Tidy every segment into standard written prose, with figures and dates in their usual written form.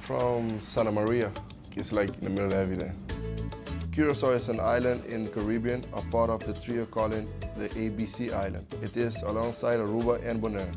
from Santa Maria. It's like in the middle of everything. Curacao is an island in the Caribbean, a part of the trio calling the ABC Island. It is alongside Aruba and Bonaire.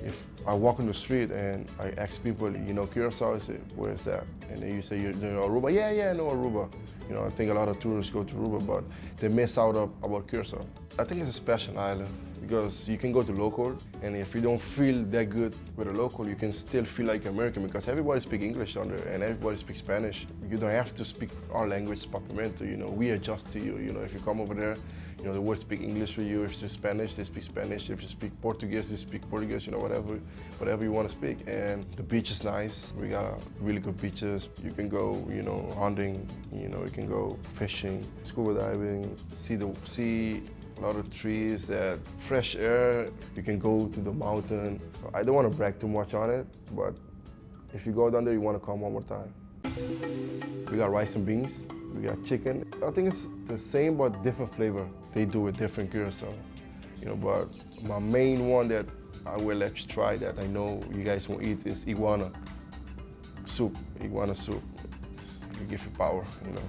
If I walk on the street and I ask people, you know Curacao, I say, where is that? And then you say, you know Aruba? Yeah, I know Aruba. You know, I think a lot of tourists go to Aruba, but they miss out about Curacao. I think it's a special island because you can go to local, and if you don't feel that good with a local, you can still feel like American because everybody speaks English down there and everybody speaks Spanish. You don't have to speak our language, Papamento, you know, we adjust to you. You know, if you come over there, you know, the words speak English with you. If you speak Spanish, they speak Spanish. If you speak Portuguese, they speak Portuguese, you know, whatever you want to speak. And the beach is nice. We got really good beaches. You can go, you know, hunting, you know, you can go fishing, scuba diving, see a lot of trees, that fresh air. You can go to the mountain. I don't want to brag too much on it, but if you go down there, you want to come one more time. We got rice and beans. We got chicken. I think it's the same but different flavor. They do it different Curacao, you know. But my main one that I will let you try that I know you guys won't eat is iguana soup. Iguana soup. It gives you power, you know.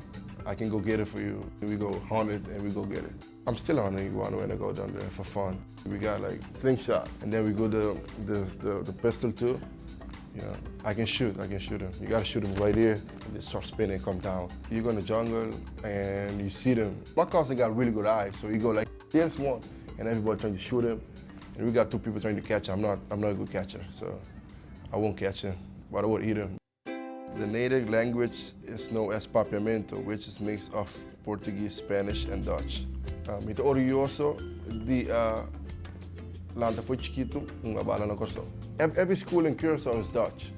I can go get it for you. We go hunt it and we go get it. I'm still hunting iguana when I go down there for fun. We got like slingshot, and then we go the pistol too. You know, I can shoot him. You gotta shoot him right here, and they start spinning, come down. You go in the jungle and you see them. My cousin got really good eyes, so you go like, there's one, and everybody trying to shoot him. And we got two people trying to catch him. I'm not a good catcher, so I won't catch him, but I would eat him. The native language is known as Papiamento, which is a mix of Portuguese, Spanish, and Dutch. Muito orgulhoso de lá onde foi chiquito, bala na Kòrsou. Every school in Curacao is Dutch.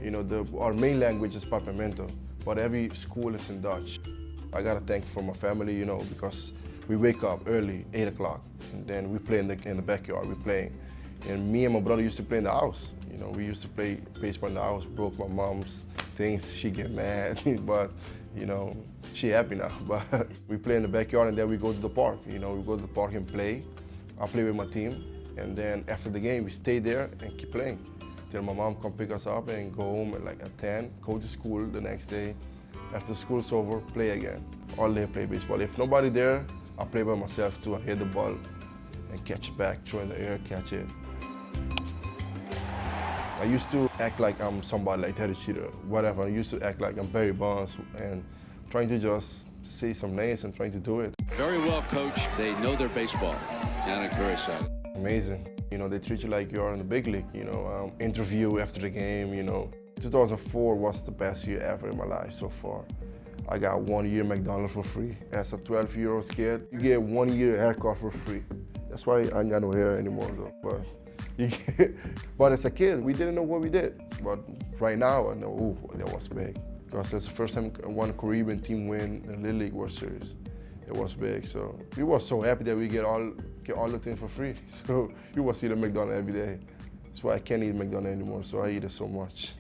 You know, our main language is Papiamento, but every school is in Dutch. I gotta thank for my family, you know, because we wake up early, 8 o'clock, and then we play in the backyard. We play, and me and my brother used to play in the house. You know, we used to play baseball in the house. Broke my mom's things. She get mad, but you know, she happy now. But we play in the backyard, and then we go to the park. You know, we go to the park and play. I play with my team, and then after the game, we stay there and keep playing till my mom come pick us up and go home at 10. Go to school the next day. After school's over, play again. All day play baseball. If nobody there, I play by myself too. I hit the ball and catch it back, throw in the air, catch it. I used to act like I'm somebody like Terry Cheater, whatever. I used to act like I'm Barry Bonds and trying to just say some names and trying to do it. Very well coached. They know their baseball down in Curacao. Amazing. You know, they treat you like you're in the big league, you know, interview after the game, you know. 2004 was the best year ever in my life so far. I got 1 year McDonald's for free. As a 12-year-old kid, you get 1 year haircut for free. That's why I ain't got no hair anymore though. But as a kid, we didn't know what we did. But right now, I know, ooh, that was big. Because that's the first time one Caribbean team win the Little League World Series. It was big, so we were so happy that we get all the things for free. So we was eating McDonald's every day. That's why I can't eat McDonald's anymore, so I eat it so much.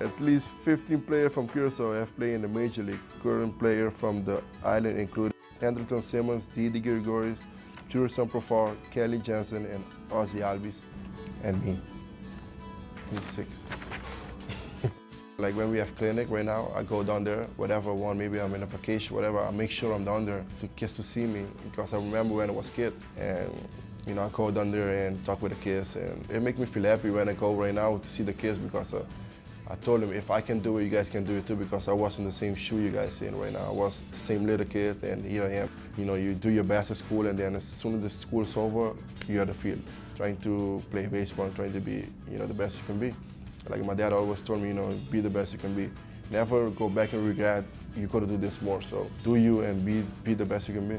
At least 15 players from Curacao have played in the Major League. Current players from the island include Andrelton Simmons, Didi Gregorius, Jurison Profar, Kelly Jensen, and Ozzy Albies, and me. He's 6. Like when we have clinic right now, I go down there, whatever I want, maybe I'm in a vacation, whatever, I make sure I'm down there to kids to see me, because I remember when I was a kid, and you know, I go down there and talk with the kids, and it makes me feel happy when I go right now to see the kids, because I told them if I can do it, you guys can do it too, because I was in the same shoe you guys in right now. I was the same little kid, and here I am. You know, you do your best at school, and then as soon as the school's over, you're at the field, trying to play baseball, trying to be, you know, the best you can be. Like my dad always told me, you know, be the best you can be. Never go back and regret, you could do this more. So do you and be the best you can be.